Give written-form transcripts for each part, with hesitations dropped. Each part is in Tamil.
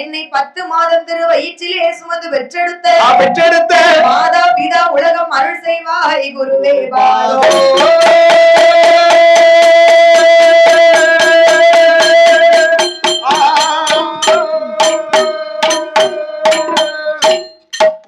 என்னை 10 மாதம் திரு வயிற்றிலே சுமந்து பெற்றெடுத்த மாதா பிதா உலகம் அருள் செய்வாய் குருவே பாதோ.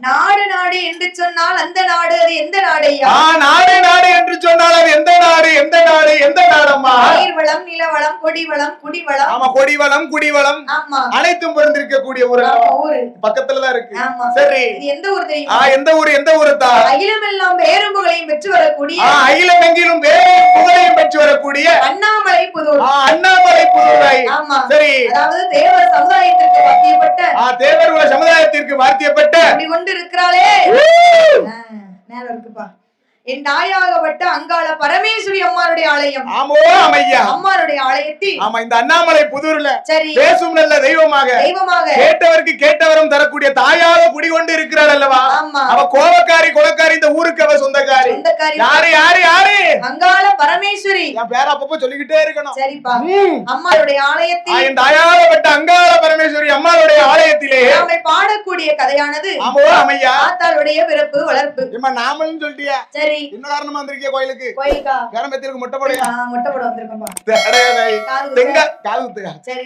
நாடு நாடு என்று சொன்னால் அந்த நாடு அது எந்த நாடையா? நாடு நாடு என்று சொன்னால் அது எந்த நாடு? எந்த நாடு? எந்த நாடம்மா? நீர்வளம், நிலவளம், கொடிவளம், குடிவளம். ஆமா, கொடிவளம், குடிவளம். ஆமா, அனைத்தும் பொருந்திருக்கக்கூடிய ஒரு ஊரு பக்கத்துல தான் இருக்கு. சரி, இது எந்த ஊர் தெரியுமா? எந்த ஊர்? எந்த ஊரு தான்? அகிலம் எல்லாம் பேரும் புகழையும் பெற்று வரக்கூடிய, அகிலம் எங்கிலும் பேரும் புகழையும் பெற்று வரக்கூடிய அண்ணாமலை புதூர். அண்ணாமலை புதூரை. ஆமா, சரி. அதாவது தேவர் சமுதாயத்திற்கு வார்த்தியப்பட்ட, தேவர்கள சமுதாயத்திற்கு வார்த்தியப்பட்ட கொண்டு இருக்கிறாளே நேரம் இருக்குப்பா, என் தாயாகப்பட்ட அங்காள பரமேஸ்வரி அம்மாருடைய ஆலயம். ஆமோ அம்மையா, அம்மாருடைய ஆலயத்தில் ஆமா இந்த அண்ணாமலை புதூர்ல சரி பேசும் நல்ல தெய்வமாக கேட்டவருக்கு கேட்டவரும் தரக்கூடிய தாயாக குடிகொண்டு இருக்கிறாள் அல்லவா? அவ கோபக்காரி கொலக்காரி, இந்த ஊருக்கு அவ சொந்தக்காரி. யாரு யாரு யாரு? அங்காள பரமேஸ்வரி. என் பேர அப்பப்போ சொல்லிக்கிட்டே இருக்கணும். சரிப்பா, அம்மாருடைய ஆலயத்தில் என் தாயாகப்பட்ட அங்காள பரமேஸ்வரி அம்மாளுடைய ஆலயத்திலே நாம பாடக்கூடிய கதையானது ஆமோ அம்மையா ஆத்தாளுடைய பிறப்பு வளர்ப்பு. நாமளும் சொல்லிட்டியா? சரி, என்ன காரணமா வந்திருக்கிய கோயிலுக்கு? கோயிலுக்கா பேரம்பத்திற்கு மொட்டை போடையா? மொட்டை போட வந்திருக்கோம்பா.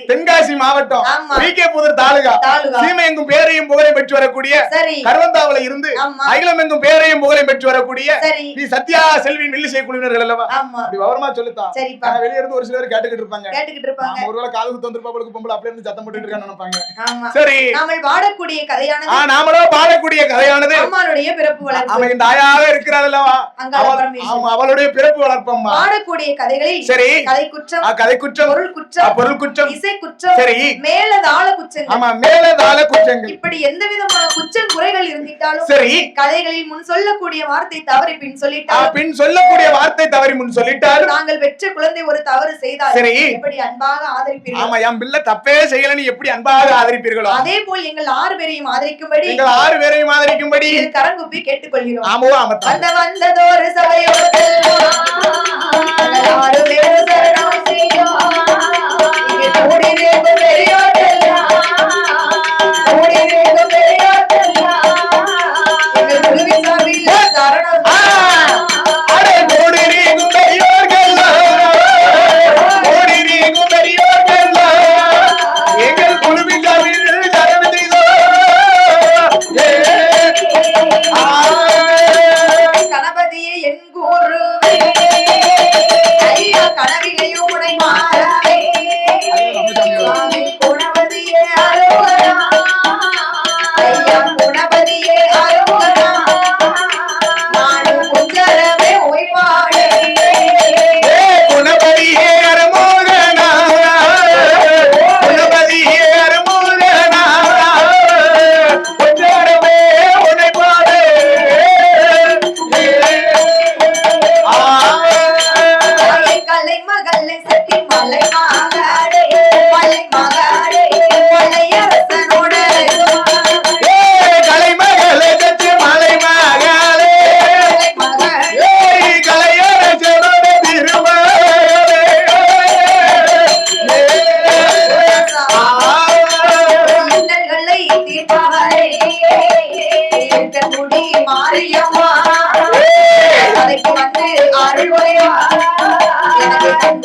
தென்காசி மாவட்டம் விகே புதூர் தாலுகா சீமையெங்கும் பேரையும் புகழையும் பெற்று வரக்கூடிய கருவந்தாவில இருந்து அகிலம் எங்கும் பேரையும் புகழையும் பெற்று வரக்கூடிய நீ சத்யா செல்வி மில்லிசை குழுவினர்கள் அல்லவா? அப்படி விவரமா சொல்லுத்தான். வெளியே இருந்து ஒரு சிலர் கேட்டுக்கிட்டு இருப்பாங்க. ஒருவேளை காது குத்து வந்திருப்பாங்களுக்கு பொம்பளை அப்படியே இருந்து சத்தம் போட்டுட்டு இருக்கான்னு நினைப்பாங்க. சரி, நாம பாடக்கூடிய கதையானது நாமளோ பாடக்கூடிய கதையானது அம்மாளுடைய பிறப்பு வளர்ப்பு. அவன் தாயாக இருக்கிறாள் அல்லவா? அவளுடைய பிறப்பு வளர்ப்பம்மா. பாடக்கூடிய கதைகளில் சரி கதை குற்றம், பொருள் குற்றம், இசை குற்றம், சரி மேலதாள குற்றங்கள். ஆமா, மேலதாள குற்றங்கள். இப்படி எந்த விதமான குற்றம் குறைகள் இருந்திட்டாலும் சரி கதைகளில் முன் சொல்லக்கூடிய வார்த்தை தவறி பின் சொல்லக்கூடிய முன் சொல்லிட்டாலும் நாங்கள் பெற்ற குழந்தை ஒரு தவறு செய்தால் சரி எப்படி அன்பாக ஆதரிப்பீர்கள்? ஆமா, என் பிள்ளை தப்பே செய்யலன்னு எப்படி அன்பாக ஆதரிப்பீர்களோ அதே போல் எங்கள் 6 பேரையும் ஆதரிக்கும்படி கரங்குப்பி கேட்டுக்கொள்கிறோம். ஆமா, வந்ததொரு சபையோடு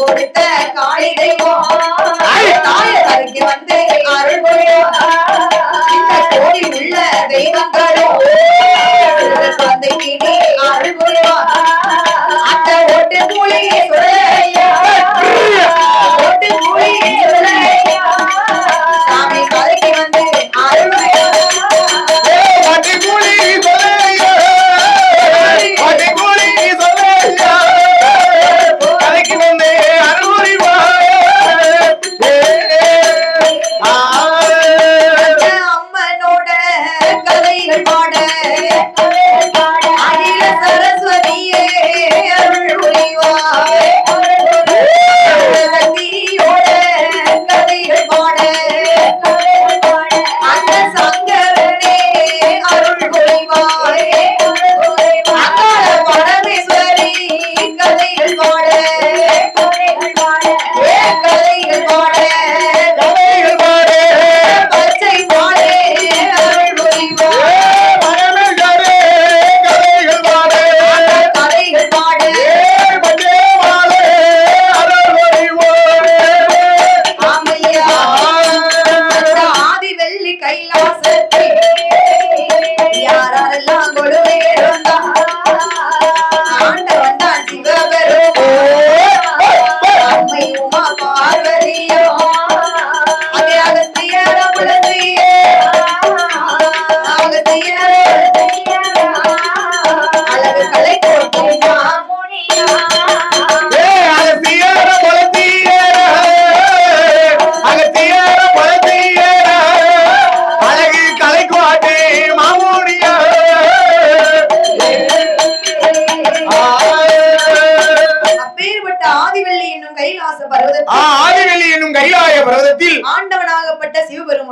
கொடுத்த காளி தெய்வம் தாயருக்கு வந்து அருள் புரியும்.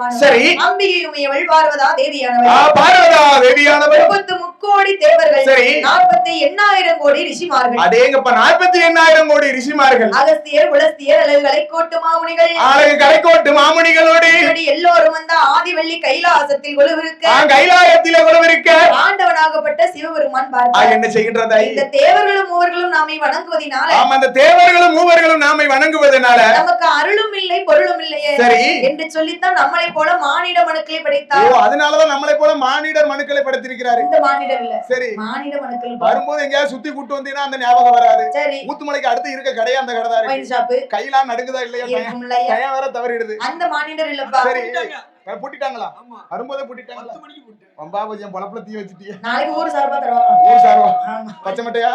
பகவான் சரி அம்பிகை உமையவள் பார்வதா தேவியானவள் பார்வதா தேவியானவள் 38 கோடி தேவர்கள் சரி 48,000 கோடி ரிஷிமார்கள் அதேங்கப்ப 48,000 கோடி ரிஷிமார்கள் அகஸ்தியர் புலஸ்தியர் அழகுகளை கோட்டு மாமுனிகள் அழகு கலைக்கோட்டு மாமுனிகளோடு எல்லோரும் வந்த ஆதிவள்ளி கைலாசத்தில் கொலுவிருக்க கைலாயத்திலே கொலுவிருக்க ஆண்டவனாகப்பட்ட சிவபெருமான் பார்த்தார் என்ன செய்கின்றது இந்த தேவர்களும் மூவர்களும் நாமை வணங்குவதினால அந்த தேவர்களும் மூவர்களும் நாமை வணங்குவதனால நமக்கு அருளும் இல்லை பொருளும் இல்லையே சரி என்று சொல்லித்தான் நம்மளை போல மானிட மனுக்களை படைத்தார் அதனாலதான் நம்மளை போல மானிடர் மனுக்களை படைத்திருக்கிறார் இந்த மானிடர் இல்ல சரி மானிட மனுக்கள் வரும்போது எங்கேயாவது சுத்தி கூட்டு வந்தீங்கன்னா அந்த ஞாபகம் வராது சரி ஊத்துமலைக்கு அடுத்து இருக்க கடையா அந்த கடை தான் இருக்கு கையெல்லாம் நடுங்குதா இல்லையா கையா வேற தவறிடுது அந்த மானிடர் இல்லப்பா சரி பூட்டிட்டாங்களா வரும்போதே பூட்டிட்டாங்களா பம்பாபஜம் பொலப்புல தீ வச்சுட்டியே நாளைக்கு ஊர் சார்பா தருவாங்க ஊர் சார்பா பச்சை மட்டையா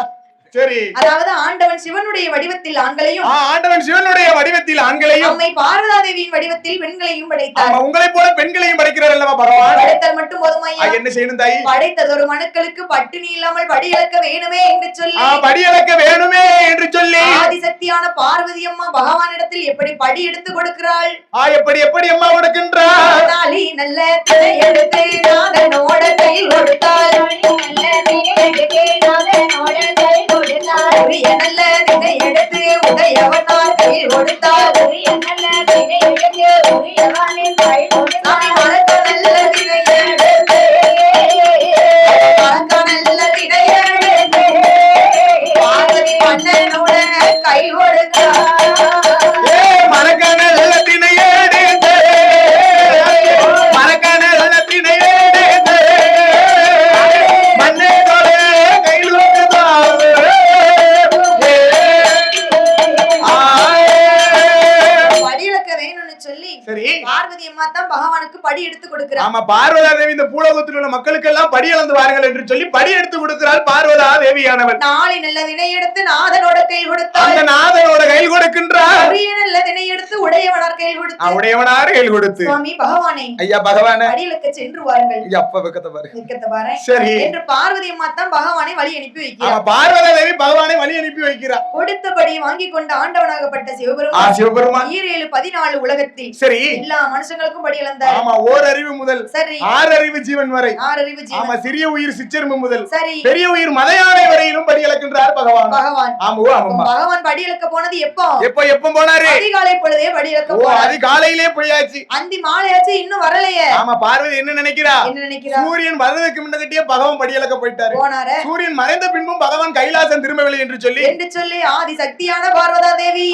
சரி அதாவது ஆண்டவன் சிவனுடைய வடிவத்தில் ஆண்களையும் ஆண்டவன் சிவனுடைய வடிவத்தில் ஆண்களையும் அம்மை பார்வதா தேவியின் வடிவத்தில் பெண்களையும் படைத்தார் உங்களை போல பெண்களையும் படைக்கிறார் அல்லவா பகவான் படைத்தல் மட்டும் போதுமையா என்ன செய்யணும் தாய் படைத்ததொரு மனுக்களுக்கு பட்டினி இல்லாமல் படி இழக்க வேணுமே என்று சொல்லி படி இழக்க வேணுமே என்று சொல்லி ஆதிசக்தியான பார்வதி அம்மா பகவானிடத்தில் எப்படி படி எடுத்து கொடுக்கிறாள் எப்படி எப்படி அம்மா கொடுக்கின்றாள் நாளி நல்ல எடுத்து நாதனோட கையில் கொடுத்தாள் நல்ல தினை எடுத்து உடையவனார் கையில் கொடுத்தார் நல்ல தினை எடுத்து உடையவனின் கையில் கொடுத்தார் நல்ல தினை எடுத்து நல்ல தினை எடுத்து பார்வதி மன்னனுடன் கை கொடுத்தார் மனக்க நல்ல தினை எடுத்து மனக்க நல்ல தினை எடுத்து மன்னனோட கையில் கொடுத்தார் சரி பார்வதி அம்மா தான் பகவானுக்கு படி எடுத்து கொடுக்கிறார் ஆமா பார்வதா தேவி இந்த பூலோகத்தில் உள்ள மக்களுக்கு எல்லாம் படி அளந்து வாருங்கள் என்று சொல்லி படி எடுத்து கொடுக்கிறாள் பார்வதா தேவியானவள் நாளை நல்ல தினை எடுத்து நாதனோட கையில் கொடுத்தார் அந்த நாதனோட கையில் கொடுக்கின்றார் நல்ல தினை எடுத்து உடையவனார் கையில் கொடுத்தார் உடையவனார் கையில் கொடுத்து சுவாமி பகவானே ஐயா பகவானே படியிலக்க சென்று வாருங்கள் அப்ப வெக்கத்தை பாரு வெக்கத்தை பாரு சரி என்று பார்வதி அம்மா தான் பகவானை வழி அனுப்பி வைக்கிறார் பார்வதா தேவி பகவானை வழி அனுப்பி வைக்கிறார் கொடுத்தபடி வாங்கி கொண்ட ஆண்டவனாகப்பட்ட சிவபெருமான் 14 உலகத்தில் சரி எல்லா மனுஷங்களுக்கும் படி இழந்தார் ஆமா ஓரறிவு முதல் சரி 6 அறிவு ஜீவன் வரை 6 அறிவு ஜீவன் ஆமா சிறிய உயிர் சிற்றெரும்பு முதல் சரி பெரிய உயிர் மதையானை வரையிலும் படி இழக்கின்றார் பகவான் பகவான் படி இழக்க போனது எப்போ போனாரு அதிகாலை பொழுதே படி இழக்க போனாரு அதிகாலையிலே போயாச்சு அந்தி மாலையாச்சு இன்னும் வரலையே ஆமா பார்வதி என்ன நினைக்கிறா சூரியன் வரதுக்கு முன்னகட்டியே பகவான் படி இழக்க போயிட்டாரு போனாரு சூரியன் மறைந்த பின்பும் பகவான் கைலாசம் திரும்பவில்லை என்று சொல்லி ஆதி சக்தியான பார்வதா தேவி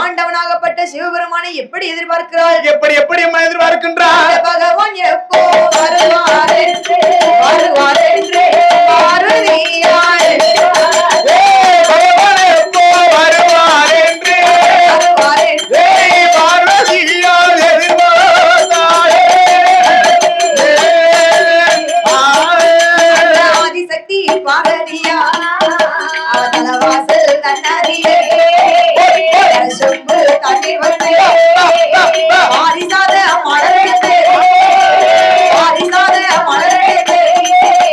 ஆண்டவனாகப்பட்ட சிவபெருமானை எப்படி எதிர்பார்க்கிறாள் எப்படி அம்மா எதிர்பார்க்கின்றார் பகவான் எப்போ வருவார் என்று பார்வதியார் பகவான் எப்போ வருவார் என்று பார்வதியார் எதிர்பார்த்தாரே ஆதிசக்தி பார்வதியா வாசல் தன்னதியே சொம்பு தண்ணீர் வந்து ஆதிசாத மலரெடுத்து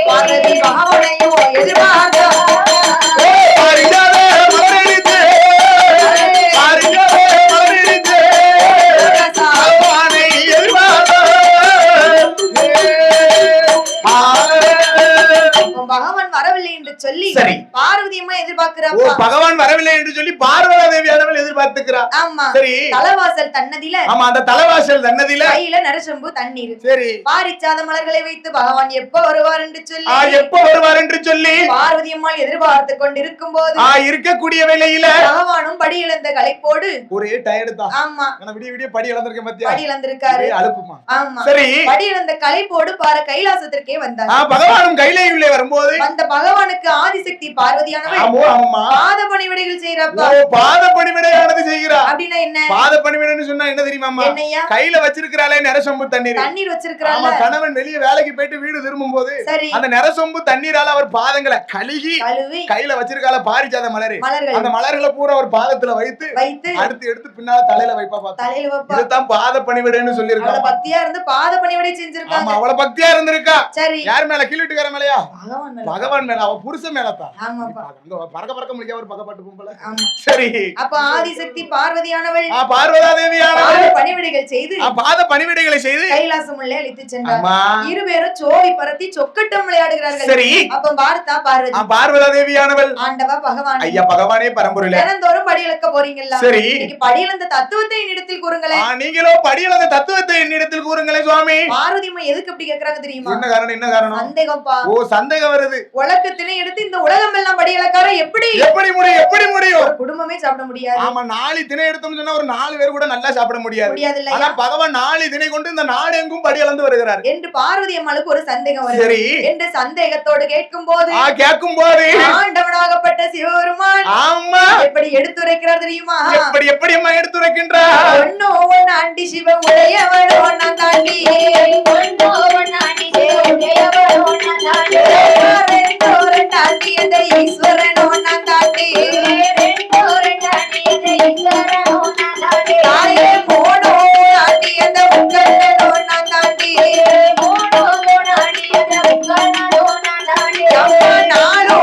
பார்வதி பகவானையும் எதிர்பார்க்க பகவான் வரவில்லை என்று சொல்லி பார்வதி அம்மா எதிர்பார்க்கிறாங்க பகவான் வரவில்லை என்று சொல்லி பார்வதா தேவியானவள் எதிர்பார்த்துக்கிறார் ஆமா சரி தலைவாசல் தன்னதில ஆமா அந்த தலைவாசல் தன்னதில கையில நரசம்பு தண்ணீர் சரி பாரிச்சாத மலர்களை வைத்து பகவான் எப்ப வருவார் என்று சொல்லி பார்வதி அம்மா எதிர்பார்த்து கொண்டிருக்கும் போது இருக்கக்கூடிய வேளையில பகவானும் படி இழந்த கலைப்போடு ஒரே டயர்டு தான் ஆமா விடிய படி இழந்திருக்க மத்தியா படி இழந்திருக்காரு அலுப்புமா ஆமா சரி படி இழந்த கலைப்போடு கைலாசத்திற்கே வந்தார் பகவானும் கையிலே வரும்போது அந்த பகவானுக்கு ஆதிசக்தி பார்வதியானவள் பாத பணிவிடைகள் செய்யறப்பா பாத பணிவிடையானது செய்கிறா அப்படின்னா என்ன பாத பணிவிடைன்னு சொன்னா என்ன தெரியுமா கையில வச்சிருக்கிறாளே நரசொம்பு தண்ணீர் வச்சிருக்காங்க கணவன் வெளியே வேலைக்கு போயிட்டு வீடு திரும்பும் போது அந்த நரசொம்பு தண்ணீரால அவர் பாதங்களை கழுகி கையில வச்சிருக்கால பாரிஜாத மலர் அந்த மலர்களை பூரா ஒரு பாதத்துல வைத்து அடுத்து எடுத்து பின்னால தலையில வைப்பா இதுதான் பாத பணிவிடைன்னு சொல்லியிருக்காங்க பக்தியா இருந்து பாத பணிவிடை செஞ்சிருக்காங்க அவ்வளவு பக்தியா இருந்திருக்கா யார் மேல கீழ் வீட்டுக்கார மேலயா பகவான் பகவான் மேல அவ புருஷன் மேலதான். ஆமாப்பா. அங்க பறக்க பறக்க முடிக்க ஒரு பக்கப்பட்டு கும்பல. ஆமா. சரி. அப்ப ஆதிசக்தி பார்வதியானவள் பார்வதா தேவியானவள் பணிவிடைகள் செய்து பாத பணிவிடைகளை செய்து கைலாசம் உள்ளே அழைத்து சென்றார். இருவேரும் சோழி பரத்தி சொக்கட்டம் விளையாடுகிறார்கள். சரி. அப்ப பார்த்தா பார்வதி பார்வதா தேவியானவள் ஆண்டவா பகவான் ஐயா பகவானே பரம்பொருளே தினந்தோறும் படியளக்க போறீங்களா? சரி. படியளந்த தத்துவத்தை என்னிடத்தில் கூறுங்களேன். நீங்களோ படியளந்த தத்துவத்தை என்னிடத்தில் கூறுங்களேன் சுவாமி. பார்வதி அம்மா எதுக்கு அப்படி கேக்குறாங்க தெரியுமா? என்ன காரணம்? என்ன காரணம்? சந்தேகம்ப்பா. ஓ சந்தேகம் வருது. உலகத்திலே எடுத்து இந்த உலகம் எல்லாம் படியளக்கார எப்படி முடியும்? எப்படி முடியும்? குடும்பமே சாப்பிட முடியாது. ஆமா 4 திணை எடுத்தோம்னு சொன்னா ஒரு 4 பேர் கூட நல்லா சாப்பிட முடியாது. ஆனா பகவான் 4 திணை கொண்டு இந்த நாடு எங்கும் படியளந்து வருகிறார் என்று பார்வதி அம்மாளுக்கு ஒரு சந்தேகம் வருது. சரி. என்று சந்தேகத்தோடு கேட்கும்போது ஆண்டவனாகப்பட்ட சிவபெருமான் ஆமா எப்படி எடுத்துரைக்கிறார் தெரியுமா? எப்படி அம்மா எடுத்துரைக்கின்றார்? ஒண்ணோ ஒண்ணாண்டி சிவ உடையவள் ஒண்ணா தாண்டி ஒண்ணோ ஒண்ணாண்டி சிவ உடையவள் ஒண்ணா தாண்டி ரெண்டோ ரெண்டாண்டி அந்த ஈஸ்வரன் ஒண்ணா தாண்டி ரெண்டோ ரெண்டாண்டி அந்த ஈஸ்வரன் ஒண்ணா தாண்டி தாயே மூணோ ஆண்டி அந்த உங்கள்ளன் ஒண்ணா தாண்டி மூணோ ஆண்டி அந்த உங்கள்ளன் ஒண்ணா தாண்டி அம்மா நாலோ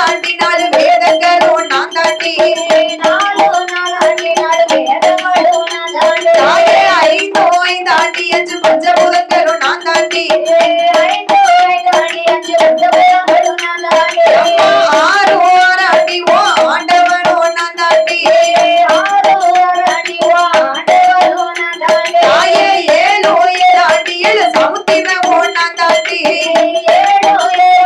ஆண்டி 4 வேதங்கள் ஒண்ணா தாண்டி நாலோ ஆண்டி 4 வேதங்கள் ஒண்ணா தாண்டி தாயே 5 ஆண்டி 5 பஞ்சபூதங்கள் ஒண்ணா தாண்டி 5 ஆண்டி 5 பஞ்சபூதங்கள் ஒண்ணா தாண்டி அம்மா 6 ஆண்டி ஓ ஆண்டவன் ஒண்ணா தாண்டி 6 ஆண்டி ஓ ஆண்டவன் ஒண்ணா தாண்டி தாயே 7 ஆண்டி 7 சமுத்திரம் ஒண்ணா தாண்டி 7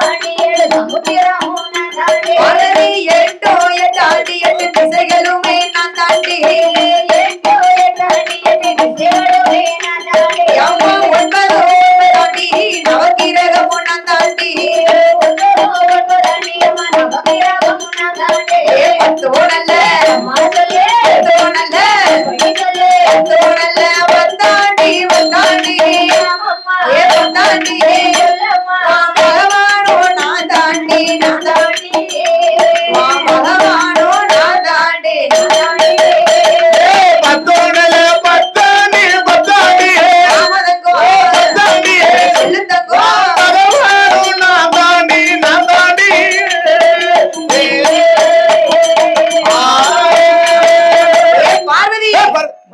ஆண்டி 7 சமுத்திரம் ஒண்ணா தாண்டி பரதி 8 ஆண்டி 8 திசைகளுமே நான் தாண்டி 8 ஆண்டி 8 திசைகளுமே நான் தாண்டி அம்மா 9 ஆண்டி நவகிரகம் ஒண்ணா தாண்டி 9 ஆண்டி அம்மா நவகிரகம் ஒண்ணா தாண்டி 10 நல்ல அம்மா சொல்லு 10 நல்ல நீ சொல்லு 10 நல்ல வந்தாண்டி வந்தாண்டி அம்மா 10 சொல்லம்மா பகவானோ நான் தாண்டி நான் தாண்டி பகவானோ நான் தாண்டி நான் தாண்டி 10 நல்ல 10 ராமதங்கோ 10 சொல்லுதங்கோ பகவானோ நான் தாண்டி நான் தாண்டி பார்வதி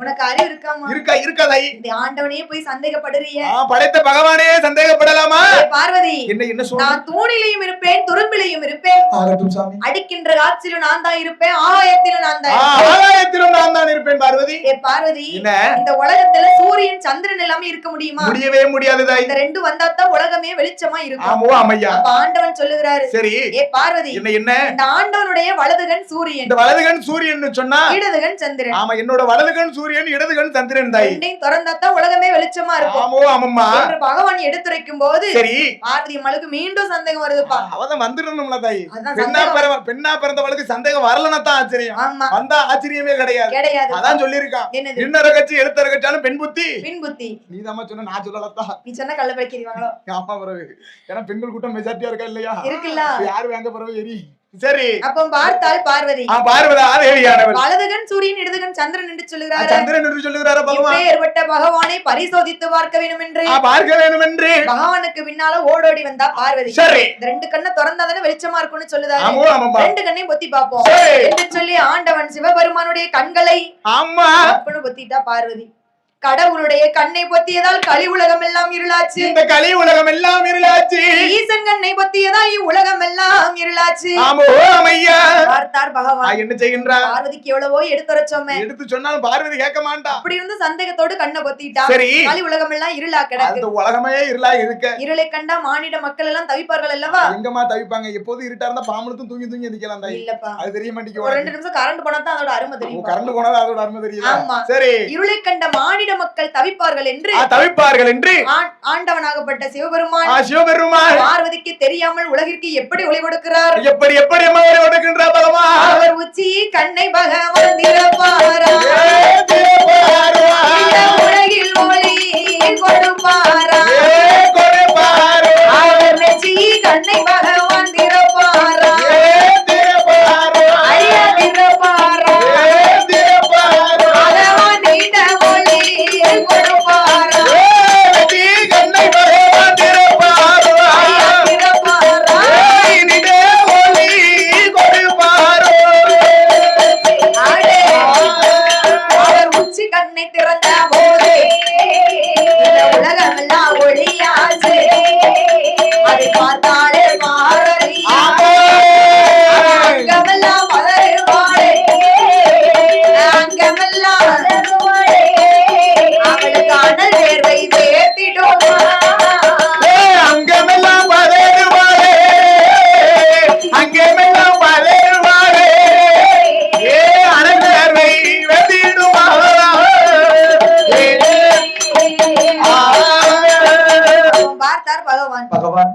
உனக்கு அறிவு இருக்காமா? இருக்காதை. இந்த ஆண்டவனையே போய் சந்தேகப்படுறிய? படைத்த பகவானே சந்தேகப்படலாமா? பார்வதி என்ன சொல்ற? நான் தூணிலையும் இருப்பேன் துரும்பிலையும் இருப்பேன். ஆகட்டும் சாமி. அடிக்கின்ற காற்றிலும் நான் தான் இருப்பேன் ஆகாயத்திலும் நான் தான் இருப்பேன். ஆகாயத்திலும் நான் தான் இருப்பேன் பார்வதி. பார்வதி இந்த உலகத்துல சூரியன் சந்திரன் எல்லாமே இருக்க முடியுமா? முடியவே முடியாது தாய். இந்த ரெண்டு வந்தா தான் உலகமே வெளிச்சமா இருக்கும். ஆமோ அம்மையா. அப்ப ஆண்டவன் சொல்லுகிறாரு. சரி. பார்வதி என்ன இந்த ஆண்டவனுடைய வலதுகன் சூரியன். இந்த வலதுகன் சூரியன் சொன்னா இடதுகன் சந்திரன். ஆமா என்னோட வலதுகன் சூரியன் இடதுகன் சந்திரன் தாய். ரெண்டையும் திறந்தா உலகமே வெளிச்சமா இருக்கும். ஆமோ அம்மம்மா என்று பகவான் எடுத்துரைக்கும் போது சரி பார்வதி அம்மாளுக்கு மீண்டும் சந்தேகம் வருதுப்பா. அவதான் வந்துடணும்ல தாய். பெண்ணா பிறந்தவளுக்கு சந்தேகம் வரலன்னா தான் ஆச்சரியம். ஆமா வந்தா ஆச்சரியமே கிடையாது. அதான் சொல்லிருக்கான். இன்னொரு கட்சி எழுத்தர கட்சியாலும் பெண் புத்தி நீதாம்மா சொன்ன நான் சொல்லலத்தான். நீ சொன்ன கள்ள படிக்கிறீங்களோ? ஆமா பிறகு ஏன்னா பெண்கள் கூட்டம் மெஜாரிட்டியா இருக்கா இல்லையா? இருக்குல்ல. யாரு வாங்க பிறகு எரி. சரி அப்ப பார்த்தால் பார்வதி பார்வதா தேவியானவள் வலதுகன் சூரியன் இடதுகன் சந்திரன் என்று சொல்லுகிறார். சந்திரன் என்று சொல்லுகிறார் பகவான். ஏற்பட்ட பகவானை பரிசோதித்து பார்க்க வேண்டும் என்று பகவானுக்கு பின்னால ஓடோடி வந்தா பார்வதி. சரி இந்த ரெண்டு கண்ணை திறந்தாதானே வெளிச்சமா இருக்கும்னு சொல்லுதாரு. ரெண்டு கண்ணையும் பொத்தி பாப்போம் என்று சொல்லி ஆண்டவன் சிவபெருமானுடைய கண்களை ஆமா அப்பனு பொத்திட்டா பார்வதி. கடவுளுடைய கண்ணை பொத்தியதால் கலி உலகம் எல்லாம் இருளாச்சு. இந்த கலி உலகம் எல்லாம் இருளாச்சு. ஈசன் கண்ணை பொத்தியதால் உலகம் எல்லாம் இருளாச்சு. ஆமோ ஐயா பார்த்தார் பகவான். என்ன செய்கின்றார்? பார்வதிக்கு எவ்வளவோ எடுத்துரைச்சோமே. எடுத்து சொன்னாலும் பார்வதி கேட்க மாட்டா. அப்படி இருந்து சந்தேகத்தோடு கண்ணை பொத்திட்டா. சரி கலி உலகம் எல்லாம் இருளா கிடக்கு. அந்த உலகமே இருளா இருக்கு. இருளை கண்டா மானிட மக்கள் எல்லாம் தவிப்பார்கள் அல்லவா? எங்கமா தவிப்பாங்க? எப்போது இருட்டா இருந்தா பாம்பளும் தூங்கி தூங்கி நிக்கலாம் தாய். இல்லப்பா அது தெரிய மாட்டேங்குது. ஒரு 2 நிமிஷம் கரண்ட் போனா தான் அதோட அருமை தெரியும். கரண்ட் போனா அதோட அருமை தெரியும். ஆமா சரி இருளை கண்ட மானிட மக்கள் தவிப்பார்கள் என்று ஆண்டவனாகப்பட்ட சிவபெருமான் பார்வதிக்கு தெரியாமல் உலகிற்கு எப்படி ஒளி கொடுக்கிறார்? எப்படி ஒளி கொடுக்கின்றார் பகவான்? அவர் உச்சி கண்ணை பகவான் திறப்பாரா உலகில் ஒளி கொடுப்பாரா அவர் நெச்சி கண்ணை பகவான் திறப்பாரா ஐயா திறப்பாரா பகவான் நீண்ட ஒளி கொடுப்பாரா கண்ணை பகவான் திறப்பாரா திறப்பாரா நீண்ட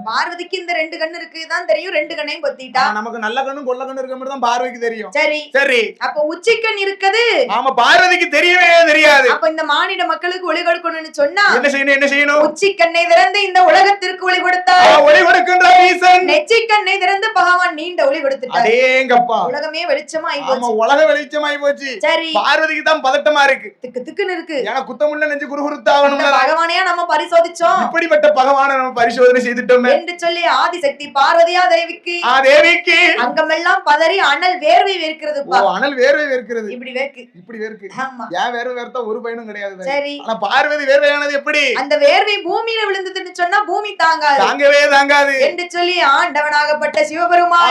பார்வதிக்கு இந்த 2 கண்ணு இருக்குதான் தெரியும், 2 கண்ணையும் பொத்திட்டா. நமக்கு நல்ல கண்ணும் கொல்ல கண்ணு இருக்க மாதிரி தான் பார்வதிக்கு தெரியும். சரி சரி, அப்ப உச்சிக்கண் இருக்குது. ஆமா, பார்வதிக்கு தெரியவே தெரியாது. அப்ப இந்த மானிட மக்களுக்கு ஒளி கொடுக்கணும்னு சொன்னா என்ன செய்யணும்? உச்சிக்கண்ணை திறந்து இந்த உலகத்திற்கு ஒளி கொடுத்தார். ஒளி கொடுக்கின்ற ஈசன் நெற்றிக்கண்ணை திறந்து பகவான் நீண்ட ஒளி கொடுத்துட்டார். அடேங்கப்பா, உலகமே வெளிச்சமாயி போச்சு. ஆமா, உலக வெளிச்சமாயி போச்சு. சரி, பார்வதிக்கு தான் பதட்டமா இருக்கு, திக்கு திக்குன்னு இருக்கு. ஏன்னா குத்தமுள்ள நெஞ்சு குறுகுறுத்தாகணும். பகவானையா நம்ம பரிசோதிச்சோம், இப்படிப்பட்ட பகவானை நம்ம பரிசோதனை செய்துட்டோம் என்று சொல்லி ஆதிசக்தி பார்வதியா தேவிக்கு அங்கமெல்லாம் பதறி அனல் வேர்வை வேர்க்கிறது. அனல் வேர்வை வேர்க்கிறது, இப்படி வேர்க்கு, இப்படி வேர்க்கு. ஆமா, ஏன் வேர்வை வேர்த்தா ஒரு பயனும் கிடையாது. சரி, ஆனா பார்வதி வேர்வையானது எப்படி? அந்த வேர்வை பூமியில விழுந்ததுன்னு சொன்னா பூமி தாங்காது, தாங்கவே தாங்காது என்று சொல்லி ஆண்டவனாகப்பட்ட சிவபெருமான்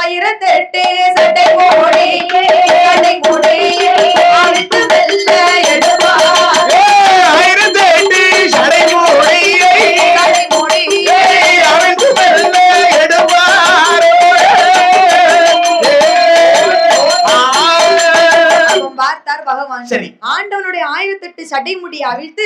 ஆயிரத்தெட்டு சட்டை போடி சட்டை போடி அழுத்து வெல்ல எடுவார். 1008 சடை மூடி சடை மூடி அழுத்து வெல்ல எடுவார். பார்த்தார் பகவான். சரி, ஆண்டவனுடைய 1008 சடை முடி அவிழ்த்து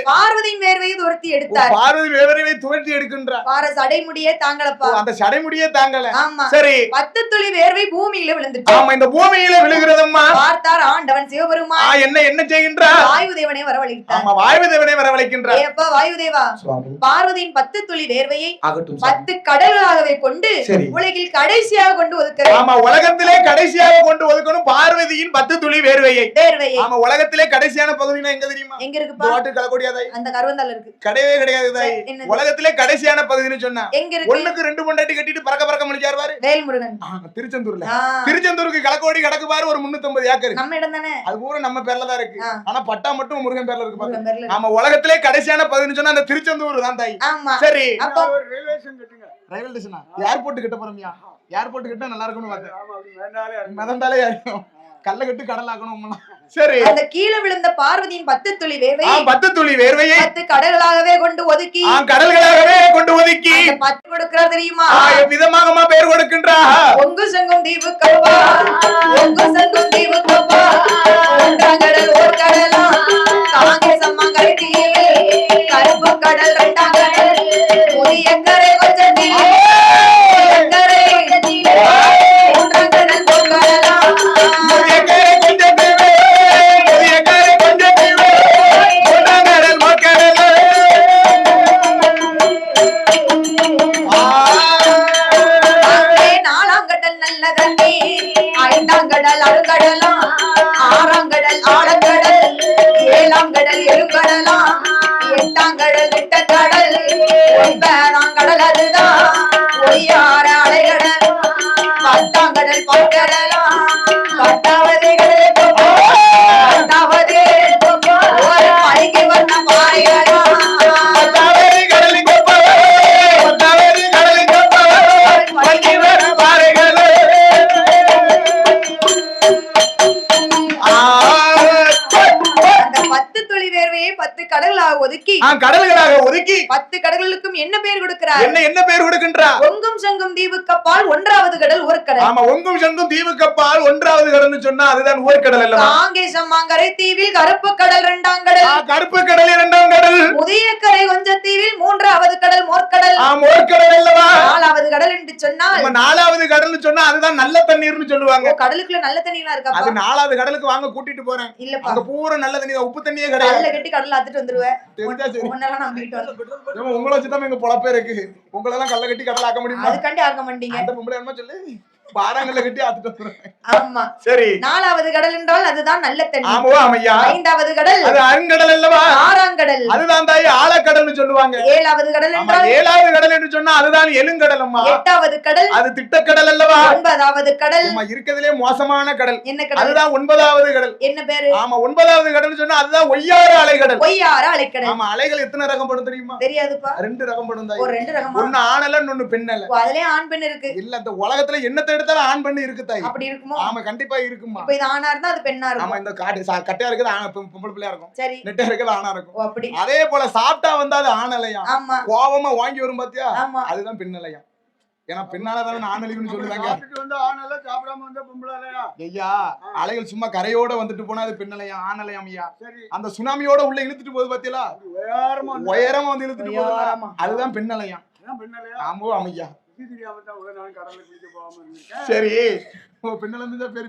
பார்வதியின் வேர்வையை துரத்தி எடுத்தார். பார்வதி வேர்வையை துரத்தி எடுக்கின்றார். பார சடை முடியே தாங்களப்பா, அந்த சடை முடியே தாங்கல. ஆமா, சரி, 10 துளி வேர்வை பூமியில விழுந்துச்சு. ஆமா, இந்த பூமியில விழுகிறதம்மா. பார்த்தார் ஆண்டவன் சிவபெருமான் என்ன செய்கின்றார்? வாயுதேவனை வரவழைத்தார். ஆமா, வாயுதேவனை வரவழைக்கின்றார். ஏப்பா வாயுதேவா, பார்வதியின் 10 துளி வேர்வையை 10 கடல்களாகவே கொண்டு உலகில் கடைசியாக கொண்டு ஒதுக்கிறார். ஆமா, உலகத்திலே கடைசியாக கொண்டு ஒதுக்கணும் பார்வதியின் 10 துளி வேர்வையை. ஆமா, உலகத்திலே கடைசியான பகுதினா எங்க தெரியுமா? எங்க இருக்குப்பா? வாட்டு கலக்கோடியாதாய், அந்த கருவந்தால இருக்கு. கிடையவே கிடையாது தாய். உலகத்திலே கடைசியான பகுதின்னு சொன்னா எங்க இருக்கு? ஒண்ணுக்கு 2 பொண்டாட்டி கட்டிட்டு பறக்க பறக்க முடிச்சாரு பாரு, வேல்முருகன். திருச்செந்தூர்ல. திருச்செந்தூருக்கு கலக்கோடி கடக்கு பாரு, ஒரு 350 ஏக்கர் நம்ம இடம் தானே. அது பூரா நம்ம பேர்ல தான் இருக்கு. ஆனா பட்டா மட்டும் முருகன் பேர்ல இருக்கு பாரு. ஆமா, உலகத்திலே கடைசியான பகுதின்னு சொன்னா அந்த திருச்செந்தூர் தான் தாய். ஆமா, சரி, அப்ப ரயில்வே ஸ்டேஷன் கட்டுங்க. ரயில்வே ஸ்டேஷனா? ஏர்போர்ட் கிட்ட போறோம்யா. ஏர்போர்ட் கிட்ட நல்லா இருக்கும்னு பார்த்தேன். ஆமா, அப்படி மதந்தாலே யாரும் கல்ல கட்டு கடலாக்கணும். சரி, அந்த கீழே விழுந்த பார்வதியின் 10 துளி வேர்வை 10 துளி வேர்வையை 10 கடல்களாகவே கொண்டு ஒதுக்கி கடல்களாகவே கொண்டு ஒதுக்கி 10 கொடுக்கிறார் தெரியுமா? விதமாகமா பெயர் கொடுக்கின்றா. ஒங்கு சங்கும் தீவு கப்பா, ஒங்கு சங்கும் தீவு கப்பா, ஒன்றாங்கடல் ஓர் கடலா, காங்கே சம்மங்கரை தீவே, கருப்பு கடல் 2ஆம் கடல், புதிய கரை கொஞ்சம் தீவே, கரை கொஞ்சம் தீவே, ஒன்றாங்கடல் ஓர் கடலா, புதிய கரை கொஞ்சம் தீவே, புதிய கரை கொஞ்சம் தீவே, ஒன்றாங்கடல் ஓர் கடல். நாலாம் கடல் நல்ல தண்ணி, 5ஆம் கடல் அருங்கடலா, 6ஆம் கடல் ஆழக்கடல், 7ஆம் கடல் எழுங்கடலா, 8ஆம் கடல் நெட்ட கடல், 9ஆம் கடல் அதுதான் ஒய்யார அலைகடல், 10ஆம் கடல் பாக்கடலா, 10வது கடல் 10வது ஒரு மலைக்கு வந்த பாறைகளா, 10வது கடலின் கொப்பா, 10வது கடலின் கொப்பா, மலைக்கு வந்த பாறைகளே. அந்த 10 துளி வேர்வையை 10 கடல்களாக ஒதுக்கி கடல்களாக ஒதுக்கி 10 கடல்களுக்கும் என்ன பேர் கொடுக்கிறார்? என்ன பேர் கொடுக்கின்றார்? ஒங்கும் சங்கும் தீவுக்கப்பால் 1வது கடல் ஓர்கடல். ஆமா, ஒங்கும் சங்கும் தீவுக்கப்பால் 1வது கடல்னு சொன்னா அதுதான் ஓர்கடல் அல்லவா? காங்கே சம்மங்கரை தீவில் கருப்பு கடல் 2ஆம் கடல், கருப்பு கடல் 2ஆம் கடல், புதிய கரை கொஞ்ச தீவில் 3வது கடல் மோர்கடல், மோர்கடல் அல்லவா? 4வது கடல் என்று சொன்னால் 4வது கடல்னு சொன்னா அதுதான் நல்ல தண்ணீர்னு சொல்லுவாங்க. கடலுக்குள்ள நல்ல தண்ணீலாம் இருக்கா? அது 4வது கடலுக்கு வாங்க கூட்டிட்டு போறேன். இல்லப்பா, அங்க பூரா நல்ல தண்ணி, உப்பு தண்ணியே கிடையாது. கடல்ல கட்டி கடல்ல அத்துட்டு வந்துருவேன். உங்களை வச்சுதான் எங்க பொழப்பே இருக்கு. உங்களெல்லாம் கல்ல கட்டி கடல் ஆக்க முடியுமா? அதுக்காண்டி ஆக்க மாட்டீங்க. அந்த பொம்பளை என்ன சொல்லு, பாறாங்கல்ல கட்டி ஆத்துட்டு வந்துருவேன். ஆமா, சரி. 4வது கடல் என்றால் அதுதான் நல்ல தண்ணி. ஆமா ஐயா. 5வது கடல் அது அருங்கடல் அல்லவா? 6ஆம் கடல் அதுதான் தாய் ஆழக்கடல்னு சொல்லுவாங்க. 7வது கடல் என்றால் 7வது கடல் என்று சொன்னா அதுதான் எழுங்கடல் அம்மா. 8வது கடல் அது திட்டக்கடல் அல்லவா? 9வது கடல் அம்மா இருக்கதிலே மோசமான கடல். என்ன கடல்? அதுதான் 9வது கடல். என்ன பேரு? ஆமா, 9வது கடல்னு சொன்னா அதுதான் ஒய்யார அலைகடல். ஒய்யார அலைக்கடல். ஆமா, அலைகள் எத்தனை ரகம் படும் தெரியுமா? தெரியாதுப்பா. 2 ரகம் படும் தாய். ஒரு 2 ரகமா? ஒன்னு ஆணல்ல, இன்னொன்னு பெண்ணல்ல. அதுலயே ஆண் பெண் இருக்கு. இல்ல, இந்த உலகத்துல என்னத்தை எடுத்தாலும் ஆண் பெண் இருக்கு தாய். அப்படி இருக்குமா? ஆமா, கண்டிப்பா இருக்குமா. இப்ப இது ஆணா இருந்தா அது பெண்ணா இருக்கும். ஆமா, இந்த கட்டையா இருக்குது பொம்பளை பிள்ளையா இருக்கும். சரி, நெட்டையா இருக்குது ஆணா இருக்கும். அப்படி. அதே போல சாப்பிட்டா வந்தா அது ஆணலையா? ஆமா, கோவமா வாங்கி வரும் பாத்தியா? ஆமா, அதுதான் பெண்ணலையா. ஏன்னா பின்னாலதான் ஆணழிவுன்னு சொல்லுவாங்க. ஐயா அலைகள் சும்மா கரையோட வந்துட்டு போனா அது பின்னலையா ஆணலையாம் ஐயா. அந்த சுனாமியோட உள்ள இழுத்துட்டு போகுது பாத்தீங்களா, உயரமா வந்து இழுத்துட்டு போகுது, அதுதான் பின்னலையாம். ஆமோ அமையா. சரி பின்னல இருந்து பேரு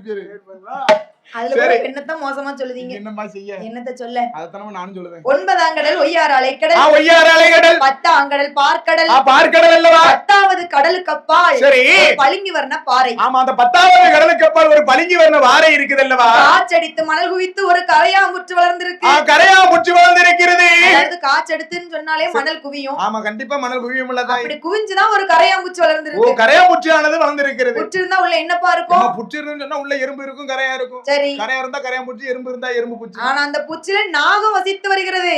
அதுல என்னத்தான் மோசமா சொல்லுதீங்க? என்னமா செய்ய, என்னத்த சொல்ல, அதத்தானே நானும் சொல்லுவேன். 9ஆங்கடல் ஒய்யார அலைக்கடல், ஒய்யார அலைக்கடல், 10ஆங்கடல் பார்க்கடல், பார்க்கடல் அல்லவா, 10வது கடலுக்கு அப்பால் சரி பளிங்கு வர்ண பாறை. ஆமா அந்த 10வது கடலுக்கு அப்பால் ஒரு பளிங்கு வர்ண பாறை இருக்குது அல்லவா. காச்சடித்து மணல் குவித்து ஒரு கரையாமுற்று வளர்ந்திருக்கு. கரையாமுற்று வளர்ந்திருக்கிறது. அதாவது காச்சடித்துன்னு சொன்னாலே மணல் குவியும். ஆமா கண்டிப்பா மணல் குவியும் இல்லதா. அப்படி குவிஞ்சுதான் ஒரு கரையாமுற்று வளர்ந்திருக்கு. ஓ கரையாமுற்று ஆனது வளர்ந்திருக்கிறது. புற்று இருந்தா உள்ள என்னப்பா இருக்கும்? புற்று இருந்தா சொன்னா உள்ள எறும்பு இருக்கும், கரையா இருக்கும். சரி கரையா இருந்தா கரையாம்பூச்சி, எறும்பு இருந்தா எறும்பு பூச்சி. ஆனா அந்த பூச்சில நாகம் வசித்து வருகிறது.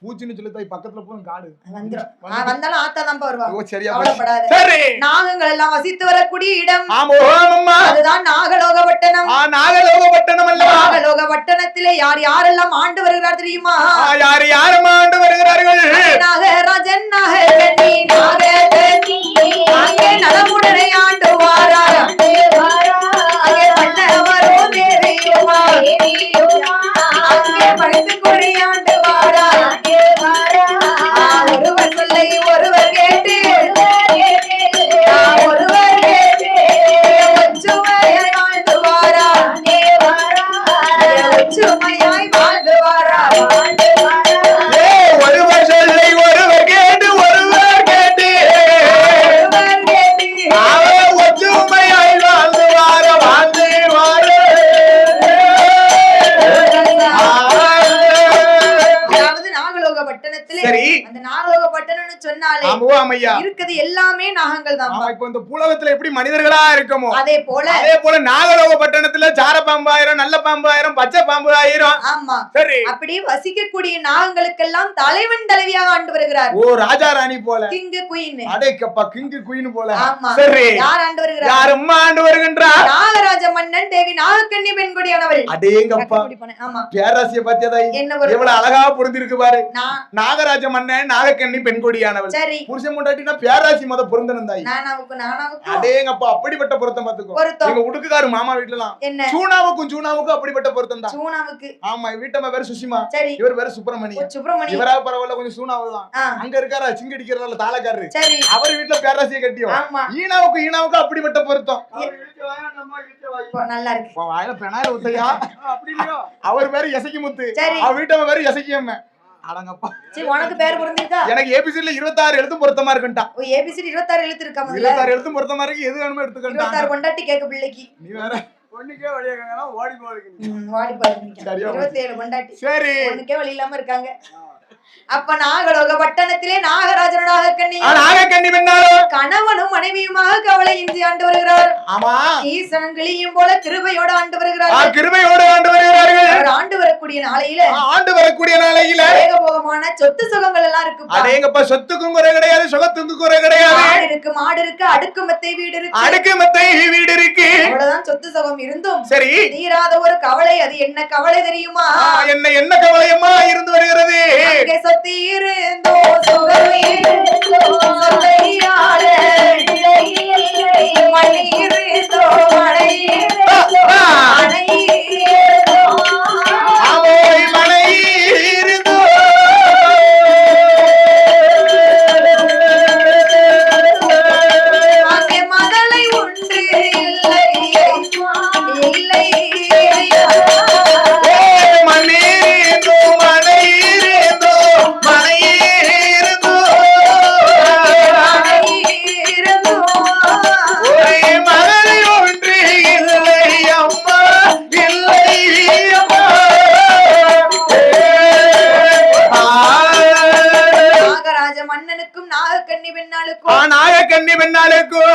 பூச்சின்னு சொல்லி தாய் பக்கத்துல போய் காடு வந்துரும். வந்தாலும் ஆத்தா தான் வருவாங்க. ஓ சரியா கவலைப்படாத. சரி நாகங்கள் எல்லாம் வசித்து வரக்கூடிய இடம். ஆமா அம்மா அதுதான் நாகலோகப்பட்டணம். நாகலோகப்பட்டணம் அல்லவா. நாகலோகப்பட்டணத்திலே யார் யாரெல்லாம் ஆண்டு வருகிறார் தெரியுமா? யார் யாரும் ஆண்டு வருகிறார்கள்? நாகராஜன், நாககன்னி, நாககன்னி அங்கே நலமுடனே ஆண்டு வாரார். அங்கே பண்ணவரும் தேவியுமா, அங்கே படுத்து கொடி ஆண்டு வாரார். ஒருவர் சொல்லை ஒருவர் கேட்டு, ஒருவர் கேட்டு ஒற்றுமையாய் வாழ்ந்து வாரார். ஒற்றுமையாய் வாழ்ந்து வாரார். ஒருவர் சொல்லை ஒருவர் கேட்டு, ஒருவர் கேட்டு ஒற்றுமையாய் வாழ்ந்து வார வாழ்ந்து வார. அந்த நாகலோகப்பட்டணம்னு சொன்னாலே இருக்குது எல்லாமே நாகங்கள் தான். இப்ப இந்த பூலோகத்துல எப்படி மனிதர்களா இருக்கமோ அதே போல நாகலோகப்பட்டணத்துல சார பாம்பு ஆயிரம், நல்ல பாம்பு ஆயிரம், பச்சை பாம்பு ஆயிரம். ஆமா சரி அப்படி வசிக்கக்கூடிய நாகங்களுக்கெல்லாம் தலைவன் தலைவியாக ஆண்டு வருகிறார். ஓ ராஜா ராணி போல, கிங்கு குயின். அடேக்கப்பா கிங்கு குயின் போல. ஆமா சரி யார் ஆண்டு வருகிறார்? யாரும் ஆண்டு வருகின்றார்? நாகராஜ மன்னன் தேவி நாகக்கன்னி பெண்கொடியானவள். அடேங்கப்பா ஆமா பேராசிய பத்தியதா எவ்வளவு அழகா பொருந்திருக்கு பாரு. நாகராஜ மன்னன் நாகக்கன்னி பெண்கொடியானவள். சரி புருஷன் முண்டாட்டினா பேராசி மத பொருந்தனும் தாய். நானாவுக்கு அடேங்கப்பா அப்படிப்பட்ட பொருத்தம் பாத்துக்கோ. எங்க உடுக்குகாரு மாமா வீட்டுலாம் என்ன சூனாவுக்கும் அப்படிப்பட்ட பொருத்தம் தான். சூனாவுக்கு ஆமா வீட்டம்மா பேரு சுஷிமா, சரி இவர் பேரு சுப்பிரமணியன். இவரா பரவாயில்ல கொஞ்சம் சூனாவு தான். அங்க இருக்காரா சிங்கடிக்கிறதால தாளக்காரரு. சரி அவர் வீட்டுல பேராசியை கட்டியும். ஈனாவுக்கு அப்படிப்பட்ட பொருத்தம். நல்லா இருக்கு. வாயில பெனாயில ஊத்தையா அவர் பேரு எசக்கி முத்து, அவர் வீட்டம்மா பேரு எசக்கியம்ம. அடங்கப்பா சரி உனக்கு பேர் பொருந்திருக்கா? எனக்கு ஏபிசில 26 எழுத்தும் பொருத்தமா இருக்குண்டா. ஓ ஏபிசில 26 எழுத்து இருக்கா? 26 எழுத்தும் பொருத்தமா இருக்கு. எது வேணுமோ எடுத்துக்கண்டா. 26 கொண்டாட்டி கேக்க பிள்ளைக்கு. நீ வேற பொண்ணுக்கே வழி கேக்கறனா ஓடி போறீங்க. ஓடி போறீங்க. 27 கொண்டாட்டி. சரி பொண்ணுக்கே வழி இல்லாம இருக்காங்க. அப்ப நாகலோகப்பட்டணத்திலே நாகராஜனோட நாகக்கன்னி பெண்ணாலும் கணவனும் மனைவியுமாக கவலை இன்றி ஆண்டு வருகிறார். ஆமா ஈசன் கிளியும் போல கிருபையோட ஆண்டு வருகிறார். கிருபையோட ஆண்டு வருகிறார்கள். அவர் ஆண்டு வரக்கூடிய நாளையில ஏகபோகமான சொத்து சுகங்கள் எல்லாம் இருக்கு. அடேங்கப்பா சொத்துக்கும் குறை கிடையாது, சுகத்துக்கும் குறை கிடையாது. மாடு இருக்கு, அடுக்குமெத்தை வீடு இருக்கு. அடுக்குமெத்தை வீடு இருக்கு. அவ்வளவுதான் சொத்து சுகம் இருந்தும் சரி தீராத ஒரு கவலை. அது என்ன கவலை தெரியுமா? என்ன கவலையம்மா இருந்து வருகிறது? சொத்தீருந்தோ சுகமீருந்தோ சொத்தையாள மணியிருந்தோ மழையிருந்தோ மழையிருந்தோ மழையிருந்தோ அங்கே மதலை உண்டு இல்லை இல்லை நாகக்கன்னி பெண்ணாளுக்கும்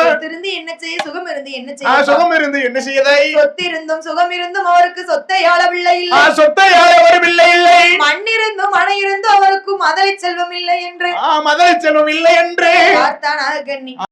என்ன செய்ய சுகம் இருந்து என்ன செய்ய சுகம் இருந்து என்ன செய்யதை சொத்து இருந்தும் சுகம் இருந்தும் அவருக்கு சொத்தையாள பிள்ளை இல்லை. சொத்தையாள ஒரு பிள்ளை இல்லை. மண் இருந்தும் மழை இருந்தும் அவருக்கு மதலை செல்வம் இல்லை என்று மதலை செல்வம் இல்லை என்று பார்த்தான் நாகக்கன்னி.